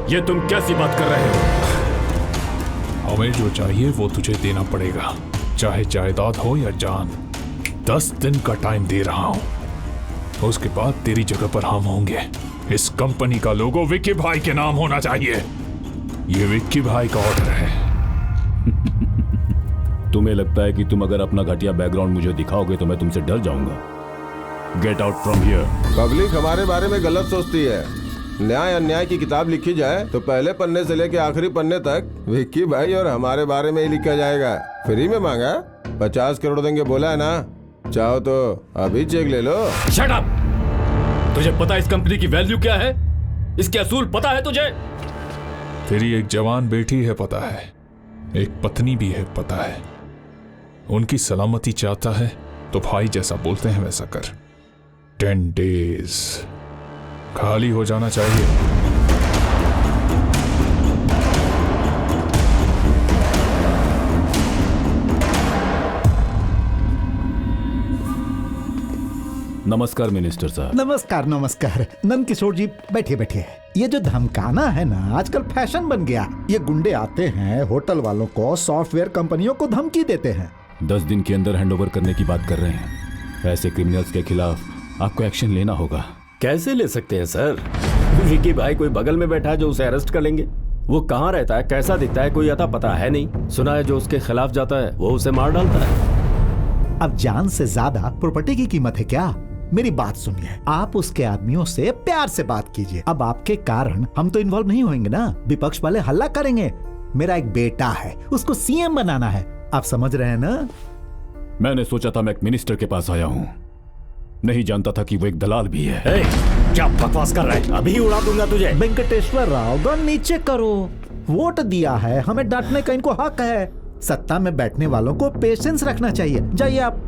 ये तुम कैसी बात कर रहे हो? हमें जो चाहिए वो तुझे देना पड़ेगा, चाहे जायदाद हो या जान। 10 दिन का टाइम दे रहा हूं, उसके बाद तेरी जगह पर हम होंगे। इस कंपनी का लोगो विक्की भाई के नाम होना चाहिए। ये विक्की भाई का ऑर्डर है। तुम्हें लगता है कि तुम अगर अपना घटिया बैकग्राउंड मुझे दिखाओगे तो मैं तुमसे डर जाऊंगा? Get out from here. Public हमारे बारे में गलत सोचती है। न्याय अन्याय की किताब लिखी जाए तो पहले पन्ने से लेके आखिरी पन्ने तक विक्की भाई और हमारे बारे में ही लिखा जाएगा। फ्री में मांगा, 50 करोड़ देंगे बोला है ना। चाहो तो अभी चेक ले लो। Shut up! तुझे पता है इस कंपनी की वैल्यू क्या है? इसके असूल पता है तुझे? तेरी एक जवान बेटी है पता है, एक पत्नी भी है पता है। उनकी सलामती चाहता है तो भाई जैसा बोलते हैं वैसा कर। 10 डेज खाली हो जाना चाहिए। नमस्कार मिनिस्टर साहब। नमस्कार नमस्कार। नंद किशोर जी बैठिए बैठिए। ये जो धमकाना है ना आजकल फैशन बन गया। ये गुंडे आते हैं होटल वालों को, सॉफ्टवेयर कंपनियों को धमकी देते हैं। 10 दिन के अंदर हैंडओवर करने की बात कर रहे हैं। ऐसे क्रिमिनल्स के खिलाफ आपको एक्शन लेना होगा। कैसे ले सकते हैं सर? विक्की भाई कोई बगल में बैठा है जो उसे अरेस्ट कर लेंगे? वो कहाँ रहता है, कैसा दिखता है, कोई अता पता है नहीं। सुना है जो उसके खिलाफ जाता है वो उसे मार डालता है। अब जान से ज्यादा प्रॉपर्टी की कीमत है क्या? मेरी बात सुनिए, आप उसके आदमियों से प्यार से बात कीजिए। अब आपके कारण हम तो इन्वॉल्व नहीं होंगे ना, विपक्ष वाले हल्ला करेंगे। मेरा एक बेटा है, उसको सीएम बनाना है, आप समझ रहे हैं ना? मैंने सोचा था मैं एक मिनिस्टर के पास आया हूँ, नहीं जानता था कि वो एक दलाल भी है। क्या बकवास कर रहा है? अभी उड़ा दूंगा तुझे। वेंकटेश्वर राव गन नीचे करो। वोट दिया है, हमें डांटने का इनको हक है। सत्ता में बैठने वालों को पेशेंस रखना चाहिए। जाइए आप।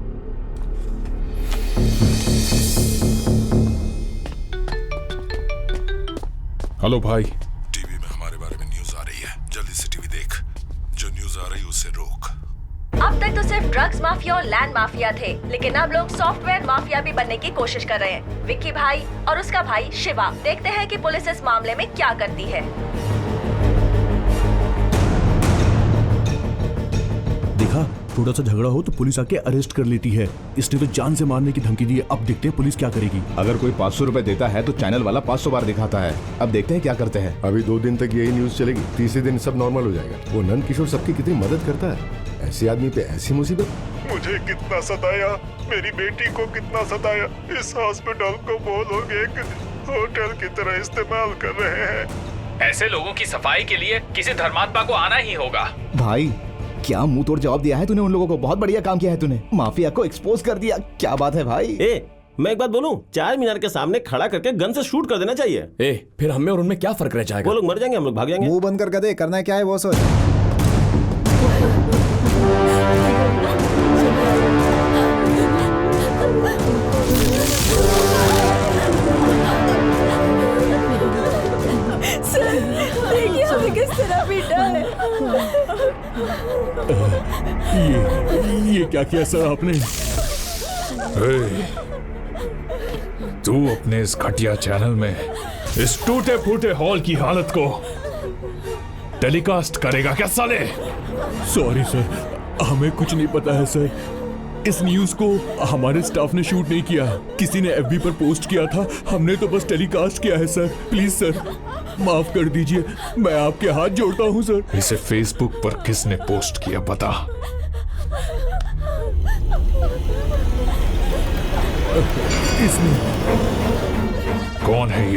हेलो भाई। टीवी में हमारे बारे में न्यूज आ रही है, जल्दी से टीवी देख। जो न्यूज आ रही है उसे रोक। अब तक तो सिर्फ ड्रग्स माफिया और लैंड माफिया थे, लेकिन अब लोग सॉफ्टवेयर माफिया भी बनने की कोशिश कर रहे हैं। विक्की भाई और उसका भाई शिवा। देखते हैं कि पुलिस इस मामले में क्या करती है। देखा, थोड़ा सा झगड़ा हो तो पुलिस आके अरेस्ट कर लेती है। इसने तो जान से मारने की धमकी दी है। अब देखते हैं पुलिस क्या करेगी। अगर कोई 500 रुपए देता है तो चैनल वाला 500 बार दिखाता है। अब देखते हैं क्या करते हैं। अभी 2 दिन तक यही न्यूज चलेगी, तीसरे दिन सब नॉर्मल हो जाएगा। वो नंद किशोर सबकी कितनी मदद करता है। ऐसे आदमी पे ऐसी मुसीबत। मुझे कितना सताया, मेरी बेटी को कितना सताया। इस हॉस्पिटल को वो लोग एक होटल की तरह इस्तेमाल कर रहे हैं। ऐसे लोगों की सफाई के लिए किसी धर्मात्मा को आना ही होगा। भाई क्या मुंह तोड़ जवाब दिया है तूने उन लोगों को। बहुत बढ़िया काम किया है तूने, माफिया को एक्सपोज कर दिया। क्या बात है भाई। मैं एक बात बोलूं, 4 मीनार के सामने खड़ा करके गन से शूट कर देना चाहिए। फिर हमें और उनमें क्या फर्क रह जाएगा? वो लोग मर जाएंगे, हम लोग भाग जाएंगे। मुंह बंद कर दे, करना क्या है वो सोच। देखिए हमें किस तरह पीटा है। ये क्या किया सर आपने? तू अपने इस घटिया चैनल में इस टूटे फूटे हॉल की हालत को टेलीकास्ट करेगा क्या साले? सॉरी सर, हमें कुछ नहीं पता है सर। इस न्यूज को हमारे स्टाफ ने शूट नहीं किया, किसी ने एफबी पर पोस्ट किया था। हमने तो बस टेलीकास्ट किया है सर। प्लीज सर माफ कर दीजिए, मैं आपके हाथ जोड़ता हूँ सर। इसे फेसबुक पर किसने पोस्ट किया बता। इसने। कौन है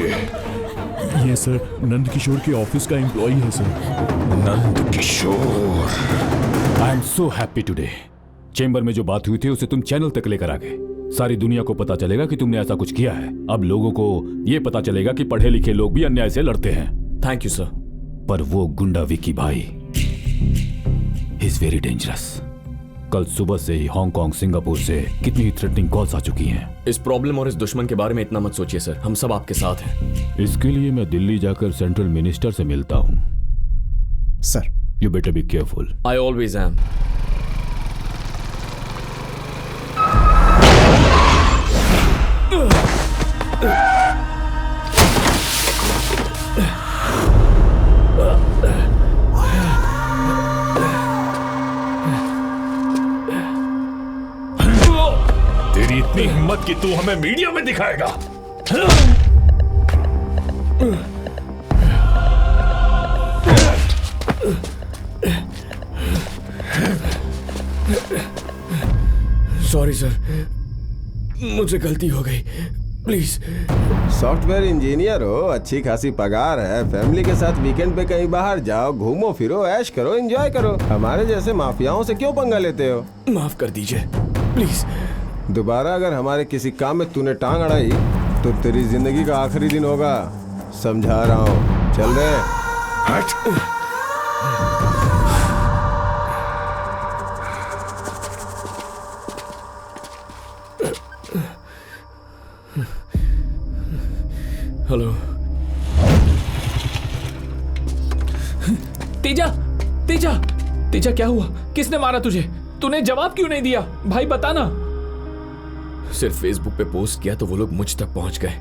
ये सर नंद किशोर के ऑफिस का एम्प्लॉई है sir. Nand Kishore. I am so happy today. Chamber में जो बात हुई थी उसे तुम चैनल तक लेकर आ गए। सारी दुनिया को पता चलेगा कि तुमने ऐसा कुछ किया है। अब लोगों को यह पता चलेगा कि पढ़े लिखे लोग भी अन्याय से लड़ते हैं। Thank you sir. पर वो गुंडा विक्की भाई इज वेरी डेंजरस। कल सुबह से ही हांगकांग, सिंगापुर से कितनी थ्रेटनिंग कॉल्स आ चुकी हैं। इस प्रॉब्लम और इस दुश्मन के बारे में इतना मत सोचिए सर, हम सब आपके साथ हैं। इसके लिए मैं दिल्ली जाकर सेंट्रल मिनिस्टर से मिलता हूं। Sir you better be careful. I always am. औकात की तू हमें मीडिया में दिखाएगा? सॉरी सर, मुझसे गलती हो गई, प्लीज। सॉफ्टवेयर इंजीनियर हो, अच्छी खासी पगार है, फैमिली के साथ वीकेंड पे कहीं बाहर जाओ, घूमो फिरो, ऐश करो, एंजॉय करो। हमारे जैसे माफियाओं से क्यों पंगा लेते हो? माफ कर दीजिए प्लीज। दोबारा अगर हमारे किसी काम में तूने टांग अड़ाई तो तेरी जिंदगी का आखिरी दिन होगा, समझा रहा हूँ। चल रहे हट। हेलो तेजा, तेजा, तेजा क्या हुआ? किसने मारा तुझे? तूने जवाब क्यों नहीं दिया? भाई बता ना। सिर्फ फेसबुक पे पोस्ट किया तो वो लोग मुझ तक पहुंच गए।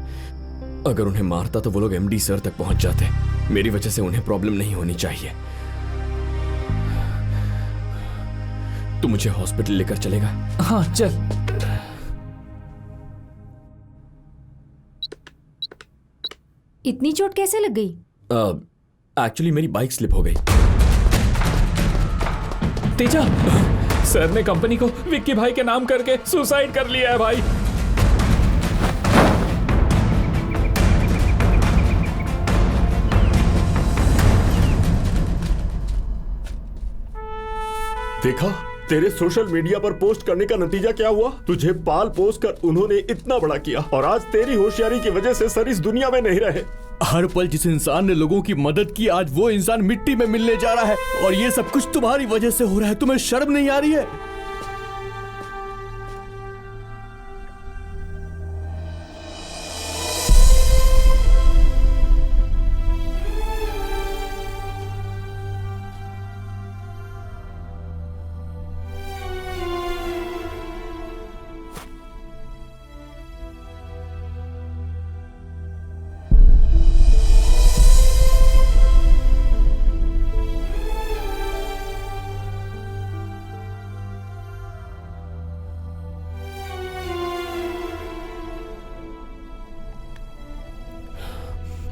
अगर उन्हें मारता तो वो लोग एमडी सर तक पहुंच जाते। मेरी वजह से उन्हें प्रॉब्लम नहीं होनी चाहिए। तू मुझे हॉस्पिटल लेकर चलेगा? हाँ चल। इतनी चोट कैसे लग गई? एक्चुअली मेरी बाइक स्लिप हो गई। तेजा, सर ने कंपनी को विक्की भाई के नाम करके सुसाइड कर लिया है भाई। देखा तेरे सोशल मीडिया पर पोस्ट करने का नतीजा क्या हुआ? तुझे पाल पोस कर उन्होंने इतना बड़ा किया और आज तेरी होशियारी की वजह से सर इस दुनिया में नहीं रहे। हर पल जिस इंसान ने लोगों की मदद की, आज वो इंसान मिट्टी में मिलने जा रहा है और ये सब कुछ तुम्हारी वजह से हो रहा है। तुम्हें शर्म नहीं आ रही है?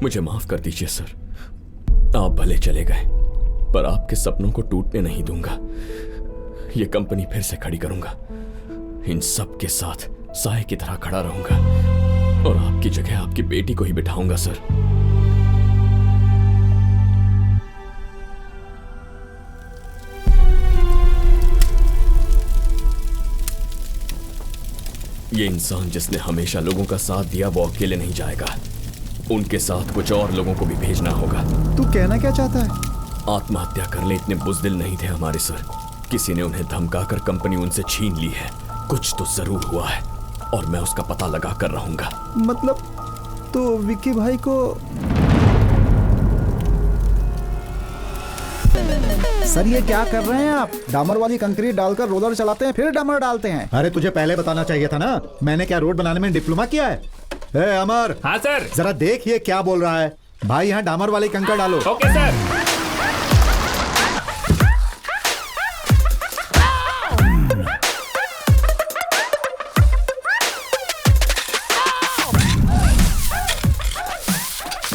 मुझे माफ कर दीजिए सर, आप भले चले गए पर आपके सपनों को टूटने नहीं दूंगा। ये कंपनी फिर से खड़ी करूंगा, इन सब के साथ साए की तरह खड़ा रहूंगा और आपकी जगह आपकी बेटी को ही बिठाऊंगा सर। ये इंसान जिसने हमेशा लोगों का साथ दिया वो अकेले नहीं जाएगा, उनके साथ कुछ और लोगों को भी भेजना होगा। तू कहना क्या चाहता है? आत्महत्या करने इतने बुज़दिल नहीं थे हमारे सर। किसी ने उन्हें धमकाकर कंपनी उनसे छीन ली है। कुछ तो जरूर हुआ है और मैं उसका पता लगा कर रहूंगा। मतलब तो विक्की भाई को सर ये क्या कर रहे हैं आप? डामर वाली कंक्रीट डालकर रोलर चलाते हैं फिर डामर डालते हैं। अरे तुझे पहले बताना चाहिए था ना, मैंने क्या रोड बनाने में डिप्लोमा किया है? ए अमर। हाँ सर। जरा देख ये क्या बोल रहा है। भाई यहाँ डामर वाली कंकड़ डालो। Okay sir.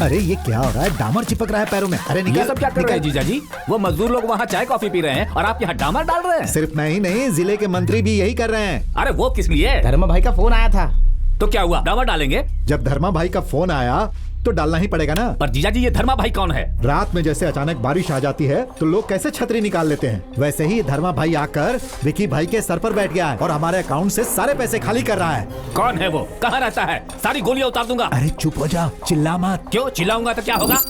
अरे ये क्या हो रहा है? डामर चिपक रहा है पैरों में। अरे निकल। ये सब क्या कर रहे हैं जीजा जी? वो मजदूर लोग वहाँ चाय कॉफी पी रहे हैं और आप यहाँ डामर डाल रहे हैं। सिर्फ मैं ही नहीं, जिले के मंत्री भी यही कर रहे हैं। अरे वो किस लिए? धर्मा भाई का फोन आया था। तो क्या हुआ, डामर डालेंगे? जब धर्मा भाई का फोन आया तो डालना ही पड़ेगा ना। पर जीजा जी ये धर्मा भाई कौन है? रात में जैसे अचानक बारिश आ जाती है तो लोग कैसे छतरी निकाल लेते हैं, वैसे ही धर्मा भाई आकर विकी भाई के सर पर बैठ गया है और हमारे अकाउंट से सारे पैसे खाली कर रहा है। कौन है वो? कहाँ रहता है? सारी गोलियां उतार दूंगा। अरे चुप हो जा, चिल्ला मत। क्यों चिल्लाऊंगा तो क्या होगा?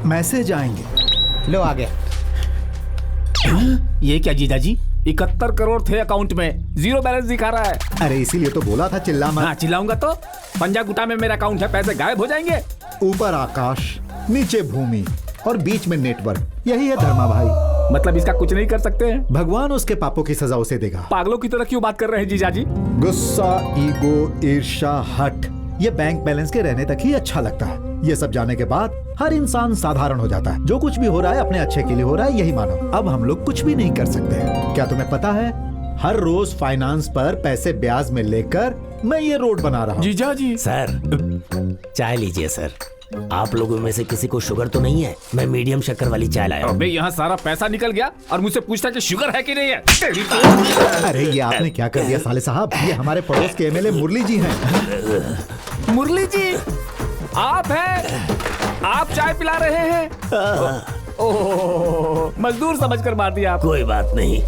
मैसेज आएंगे। लो आ गया। ये क्या जीजा जी? 71 करोड़ थे अकाउंट में, जीरो बैलेंस दिखा रहा है। अरे इसीलिए तो बोला था चिल्ला मत। हाँ चिल्लाऊंगा तो पंजा गुटा में मेरा अकाउंट है, पैसे गायब हो जाएंगे। ऊपर आकाश, नीचे भूमि और बीच में नेटवर्क, यही है धर्मा भाई। मतलब इसका कुछ नहीं कर सकते हैं? भगवान उसके पापों की सजा उसे देगा। पागलों की तरह क्यों बात कर रहे हैं जीजा जी? गुस्सा, ईगो, ईर्ष्या, हट, ये बैंक बैलेंस के रहने तक ही अच्छा लगता है। ये सब जाने के बाद हर इंसान साधारण हो जाता है। जो कुछ भी हो रहा है अपने अच्छे के लिए हो रहा है, यही मानो। अब हम लोग कुछ भी नहीं कर सकते हैं। क्या तुम्हें पता है, हर रोज फाइनेंस पर पैसे ब्याज में लेकर मैं ये रोड बना रहा हूँ। जीजा जी। सर चाय लीजिए सर। आप लोगों में से किसी को शुगर तो नहीं है? मैं मीडियम शक्कर वाली चाय लाया हूं। अबे यहाँ सारा पैसा निकल गया और मुझसे पूछता कि शुगर है कि नहीं है। अरे ये आपने क्या कर दिया साले साहब? ये हमारे पड़ोस के एमएलए मुरली जी हैं। मुरली जी आप हैं? आप चाय पिला रहे हैं? ओह मजदूर समझकर मार दिया आप। कोई बात नहीं,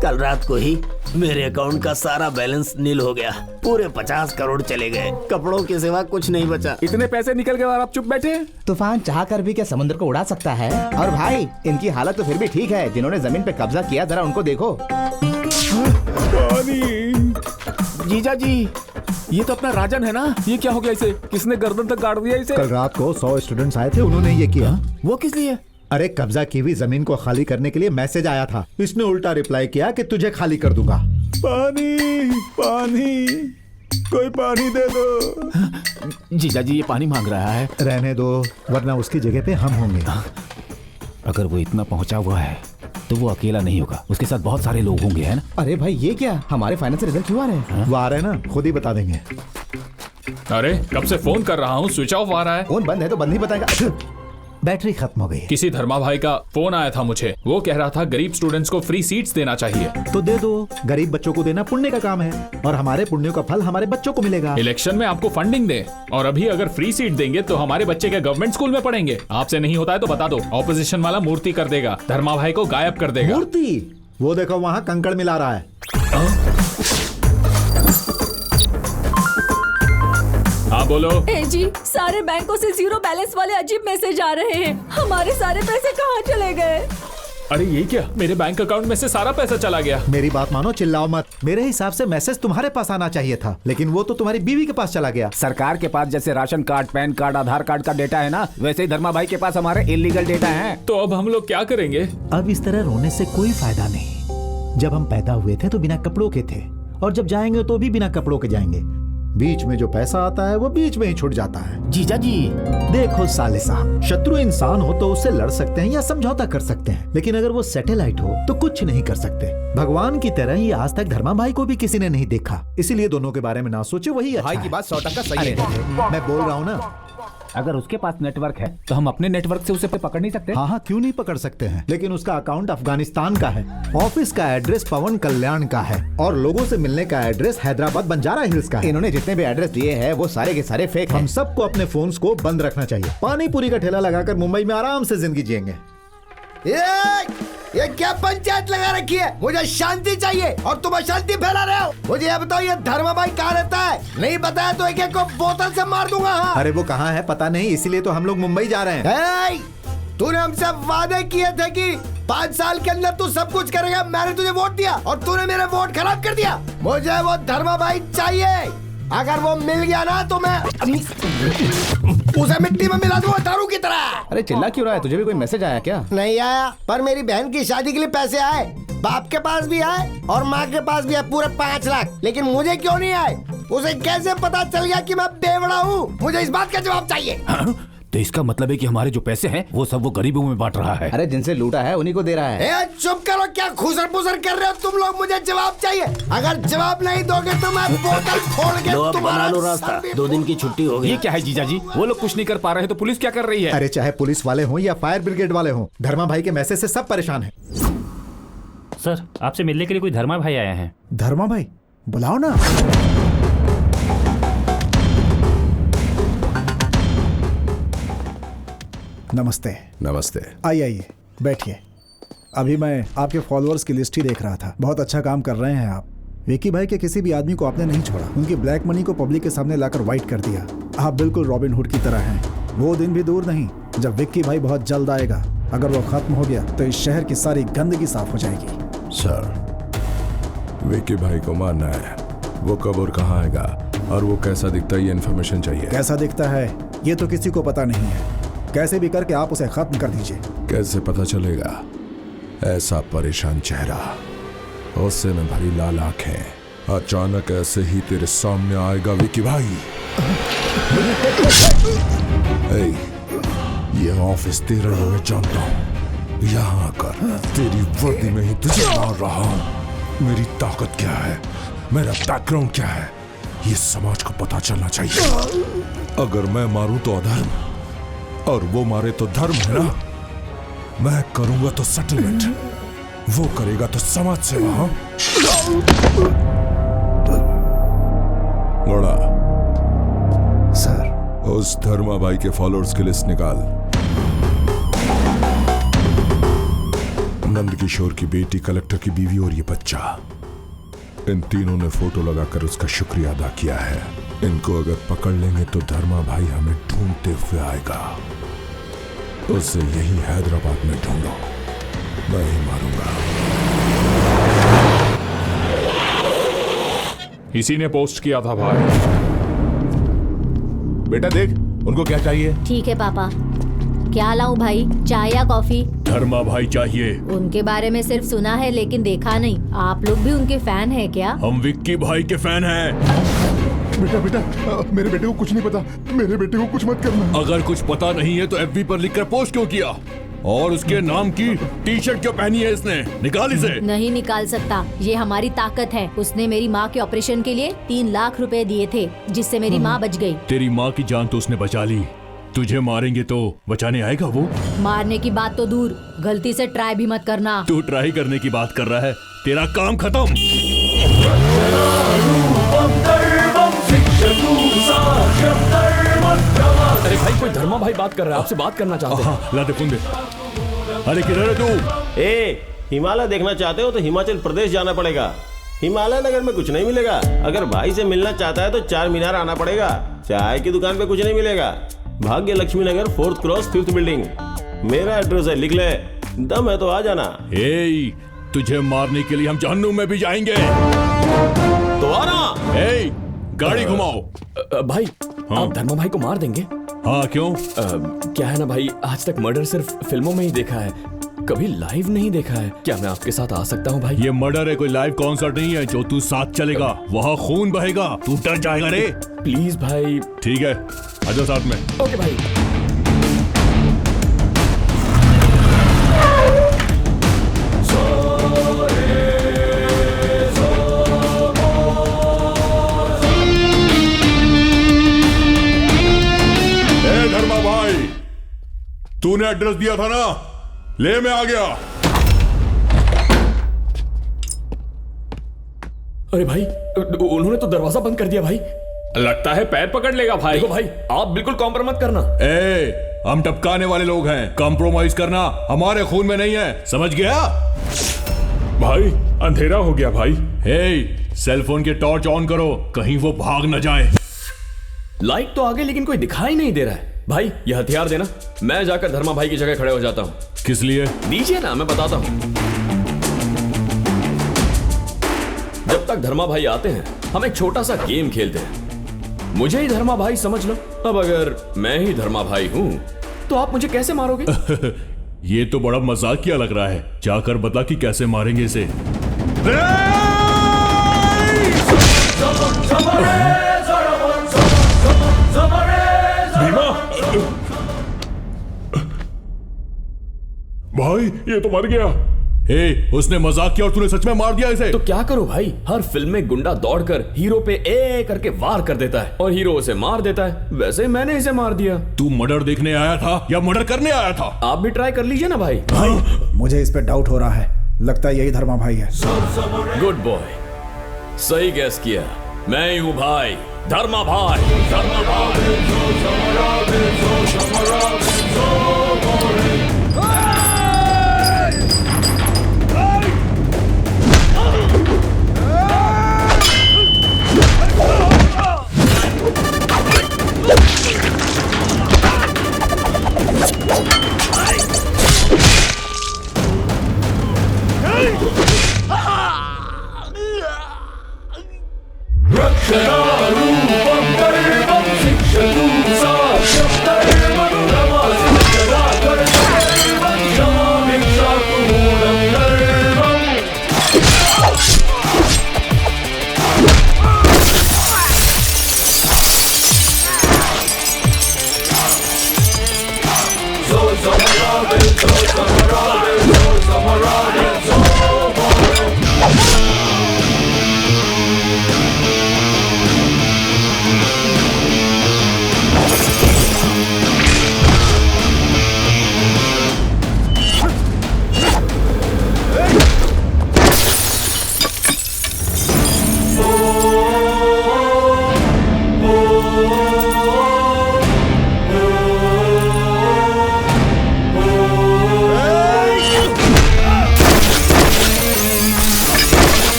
कल रात को ही मेरे अकाउंट का सारा बैलेंस नील हो गया। पूरे 50 करोड़ चले गए, कपड़ों के सिवा कुछ नहीं बचा। इतने पैसे निकल गए और आप चुप बैठे? तूफान चाह कर भी क्या समुद्र को उड़ा सकता है? और भाई इनकी हालत तो फिर भी ठीक है। जिन्होंने जमीन पे कब्जा किया जरा उनको देखो। जीजा जी ये तो अपना राजन है ना? ये क्या हो गया इसे? किसने गर्दन तक गाड़ दिया इसे? कल रात को 100 स्टूडेंट्स आए थे, उन्होंने ये किया। वो किस लिए? अरे कब्जा की हुई जमीन को खाली करने के लिए मैसेज आया था। इसने उल्टा रिप्लाई किया कि तुझे खाली कर दूंगा। पानी पानी, कोई पानी दे दो। जीजा जी ये पानी मांग रहा है। रहने दो, वरना उसकी जगह पे हम होंगे। अगर वो इतना पहुंचा हुआ है तो वो अकेला नहीं होगा, उसके साथ बहुत सारे लोग होंगे, है ना? अरे भाई ये क्या, हमारे फाइनेंस रिजल्ट क्यों आ रहे हैं? वो आ रहे हैं ना, खुद ही बता देंगे। अरे कब से फोन कर रहा हूँ, स्विच ऑफ आ रहा है। फोन बंद है तो बंद ही बताएगा। बैटरी खत्म हो गई। किसी धर्मा भाई का फोन आया था मुझे, वो कह रहा था गरीब स्टूडेंट्स को फ्री सीट्स देना चाहिए। तो दे दो, गरीब बच्चों को देना पुण्य का काम है और हमारे पुण्यों का फल हमारे बच्चों को मिलेगा। इलेक्शन में आपको फंडिंग दे और अभी अगर फ्री सीट देंगे तो हमारे बच्चे क्या गवर्नमेंट स्कूल में पढ़ेंगे? आपसे नहीं होता है तो बता दो, ऑपोजिशन वाला मूर्ति कर देगा, धर्मा भाई को गायब कर देगा। मूर्ति? वो देखो वहाँ कंकड़ मिला रहा है। हाँ बोलो। ए जी, सारे बैंकों से जीरो बैलेंस वाले अजीब मैसेज आ रहे हैं। हमारे सारे पैसे कहाँ चले गए? अरे ये क्या, मेरे बैंक अकाउंट में से सारा पैसा चला गया। मेरी बात मानो, चिल्लाओ मत। मेरे हिसाब से मैसेज तुम्हारे पास आना चाहिए था, लेकिन वो तो तुम्हारी बीवी के पास चला गया। सरकार के पास जैसे राशन कार्ड, पैन कार्ड, आधार कार्ड का डेटा है ना, वैसे ही धर्मा भाई के पास हमारे इलीगल डेटा है। तो अब हम लोग क्या करेंगे? अब इस तरह रोने से कोई फायदा नहीं। जब हम पैदा हुए थे तो बिना कपड़ों के थे, और जब जाएंगे तो भी बिना कपड़ों के जाएंगे। बीच में जो पैसा आता है वो बीच में ही छूट जाता है। जीजा जी देखो साले साहब, शत्रु इंसान हो तो उससे लड़ सकते हैं या समझौता कर सकते हैं, लेकिन अगर वो सैटेलाइट हो तो कुछ नहीं कर सकते। भगवान की तरह ही आज तक धर्मा भाई को भी किसी ने नहीं देखा, इसीलिए दोनों के बारे में ना सोचे, वही अच्छा भाई की है। बात 100% सही है। मैं बोल रहा हूँ ना, अगर उसके पास नेटवर्क है तो हम अपने नेटवर्क से उसे पकड़ नहीं सकते? हाँ, क्यों नहीं पकड़ सकते हैं, लेकिन उसका अकाउंट अफगानिस्तान का है, ऑफिस का एड्रेस पवन कल्याण का है, और लोगों से मिलने का एड्रेस हैदराबाद बंजारा हिल्स का है। इन्होंने जितने भी एड्रेस दिए हैं वो सारे के सारे फेक हैं। हम सबको अपने फोन्स को बंद रखना चाहिए। पानी पूरी का ठेला लगाकर मुंबई में आराम से जिंदगी जिएंगे। ये क्या पंचायत लगा रखी है? मुझे शांति चाहिए और तुम अशांति फैला रहे हो। मुझे ये बताओ, ये धर्मा भाई कहाँ रहता है? नहीं बताया तो एक एक को बोतल से मार दूंगा। हाँ। अरे वो कहाँ है पता नहीं, इसीलिए तो हम लोग मुंबई जा रहे हैं। तूने हमसे वादे किए थे कि 5 साल के अंदर तू सब कुछ करेगा। मैंने तुझे वोट दिया और तूने मेरे वोट खराब कर दिया। मुझे वो धर्मा भाई चाहिए। अगर वो मिल गया ना तो मैं उसे मिट्टी में मिला दूंगा दारू की तरह। अरे चिल्ला क्यों रहा है? तुझे भी कोई मैसेज आया क्या? नहीं आया, पर मेरी बहन की शादी के लिए पैसे आए। बाप के पास भी आए और माँ के पास भी आए, पूरे 5 लाख। लेकिन मुझे क्यों नहीं आए? उसे कैसे पता चल गया कि मैं बेवड़ा हूँ? मुझे इस बात का जवाब चाहिए। तो इसका मतलब है कि हमारे जो पैसे हैं वो सब वो गरीबों में बांट रहा है। अरे जिनसे लूटा है उन्हीं को दे रहा है। चुप करो, क्या खुसर पुसर कर रहे हो तुम लोग? मुझे जवाब चाहिए। अगर जवाब नहीं दोगे तो मैं बोतल फोड़ के तुम्हारा रास्ता। 2 दिन की छुट्टी हो गई। ये क्या है जीजा जी? वो लोग कुछ नहीं कर पा रहे हैं तो पुलिस क्या कर रही है? अरे चाहे पुलिस वाले हों या फायर ब्रिगेड वाले हों, धर्मा भाई के मैसेज से सब परेशान है। सर, आपसे मिलने के लिए कोई धर्मा भाई आया है। धर्मा भाई? बुलाओ ना। नमस्ते। नमस्ते। आइए बैठिए। अभी मैं आपके फॉलोअर्स की लिस्ट ही देख रहा था। बहुत अच्छा काम कर रहे हैं आप। विक्की भाई के किसी भी आदमी को आपने नहीं छोड़ा। उनकी ब्लैक मनी को पब्लिक के सामने लाकर वाइट कर दिया। आप बिल्कुल रॉबिन हुड की तरह हैं। वो दिन भी दूर नहीं जब विक्की भाई बहुत जल्द आएगा। अगर वो खत्म हो गया तो इस शहर की सारी गंदगी साफ हो जाएगी। सर, विक्की भाई को मारना है। वो कब और कहाँ आएगा और वो कैसा दिखता है, ये इन्फॉर्मेशन चाहिए। कैसा दिखता है ये तो किसी को पता नहीं है। कैसे भी करके आप उसे खत्म कर दीजिए। कैसे पता चलेगा? ऐसा परेशान चेहरा, गुस्से में भरी लाल आंखें, अचानक ऐसे ही तेरे सामने आएगा विक्की भाई। ये ऑफिस तेरा है, मैं जानता हूँ। यहाँ आकर तेरी वर्दी में ही तुझे मार रहा हूँ। मेरी ताकत क्या है, मेरा बैकग्राउंड क्या है, ये समाज को पता चलना चाहिए। अगर मैं मारूं तो अधर्म और वो मारे तो धर्म है ना। मैं करूंगा तो सेटलमेंट, वो करेगा तो समाज सेवा। हाँ? घोड़ा सर, उस धर्मा भाई के फॉलोअर्स की लिस्ट निकाल। नंद किशोर की बेटी, कलेक्टर की बीवी और ये बच्चा, इन तीनों ने फोटो लगाकर उसका शुक्रिया अदा किया है। इनको अगर पकड़ लेंगे तो धर्मा भाई हमें ढूंढते हुए आएगा। उसे यही हैदराबाद में ढूंढो, मैं ही मारूंगा। इसी ने पोस्ट किया था भाई। बेटा देख, उनको क्या चाहिए? ठीक है पापा। क्या लाऊं भाई, चाय या कॉफी? धर्मा भाई चाहिए। उनके बारे में सिर्फ सुना है लेकिन देखा नहीं। आप लोग भी उनके फैन हैं क्या? हम विक्की भाई के फैन हैं। बेटा बेटा, मेरे बेटे को कुछ नहीं पता, मेरे बेटे को कुछ मत करना। अगर कुछ पता नहीं है तो एफबी पर लिखकर पोस्ट क्यों किया? और उसके नाम की टी शर्ट क्यों पहनी है इसने? निकाल इसे। नहीं निकाल सकता, ये हमारी ताकत है। उसने मेरी माँ के ऑपरेशन के लिए 3 लाख रुपए दिए थे, जिससे मेरी माँ बच गई। तेरी माँ की जान तो उसने बचा ली, तुझे मारेंगे तो बचाने आएगा वो? मारने की बात तो दूर, गलती से ट्राई भी मत करना। तू ट्राई करने की बात कर रहा है, तेरा काम खत्म। अरे भाई, कोई धर्मा भाई बात कर रहा है, आपसे बात करना चाहते हैं। ला दे फोन दे। अरे किधर है तू? हिमालय देखना चाहते हो तो हिमाचल प्रदेश जाना पड़ेगा। हिमालय नगर में कुछ नहीं मिलेगा। अगर भाई से मिलना चाहता है तो 4 मीनार आना पड़ेगा। चाय की दुकान पे कुछ नहीं मिलेगा। भाग्य लक्ष्मी नगर 4th क्रॉस 5th बिल्डिंग मेरा एड्रेस है, लिख ले। दम है तो आ जाना। तुझे मारने के लिए हम जहन्नुम में भी जाएंगे। तो आना। गाड़ी घुमाओ। भाई, आप धर्मा भाई को मार देंगे? हाँ, क्यों? क्या है ना भाई, आज तक मर्डर सिर्फ फिल्मों में ही देखा है, कभी लाइव नहीं देखा है। क्या मैं आपके साथ आ सकता हूँ भाई? ये मर्डर है, कोई लाइव कॉन्सर्ट नहीं है जो तू साथ चलेगा। वहाँ खून बहेगा, तू डर जाएगा रे। प्लीज भाई। ठीक है, आजा साथ में। ओके भाई। धर्मा भाई, तूने एड्रेस दिया था ना, ले मैं आ गया। अरे भाई, उन्होंने तो दरवाजा बंद कर दिया भाई। लगता है पैर पकड़ लेगा भाई। देखो भाई, आप बिल्कुल कॉम्प्रोमाइज मत करना। हम टपकाने वाले लोग हैं, कॉम्प्रोमाइज करना हमारे खून में नहीं है, समझ गया? भाई, अंधेरा हो गया भाई। सेल फोन के टॉर्च ऑन करो, कहीं वो भाग न जाए। लाइट तो आगे लेकिन कोई दिखाई नहीं दे रहा है। भाई, ये हथियार देना, मैं जाकर धर्मा भाई की जगह खड़े हो जाता हूँ। किस लिए? दीजिए ना, मैं बताता हूँ। जब तक धर्मा भाई आते हैं, हम एक छोटा सा गेम खेलते हैं। मुझे ही धर्मा भाई समझ लो। अब अगर मैं ही धर्मा भाई हूँ तो आप मुझे कैसे मारोगे? ये तो बड़ा मजाकिया लग रहा है। जाकर बता कि कैसे मारेंगे इसे। भीमा, भाई ये तो मर गया। उसने मजाक किया और तूने सच में मार दिया इसे। तो क्या करो भाई, हर फिल्म में गुंडा दौड़कर हीरो पे करके वार कर देता है और हीरो उसे मार देता है। वैसे मैंने इसे मार दिया। तू मर्डर देखने आया था या मर्डर करने आया था? आप भी ट्राई कर लीजिए ना भाई। मुझे इस पे डाउट हो रहा है, लगता है यही धर्मा भाई है। गुड बॉय, सही गैस किया। मैं ही हूँ भाई, धर्मा भाई। धर्मा भाई।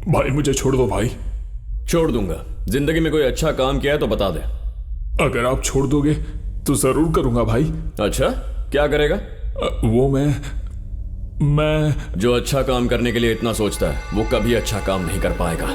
भाई मुझे छोड़ दो भाई। छोड़ दूंगा। जिंदगी में कोई अच्छा काम किया है तो बता दे। अगर आप छोड़ दोगे तो जरूर करूंगा भाई। अच्छा, क्या करेगा? वो मैं जो अच्छा काम करने के लिए इतना सोचता है वो कभी अच्छा काम नहीं कर पाएगा।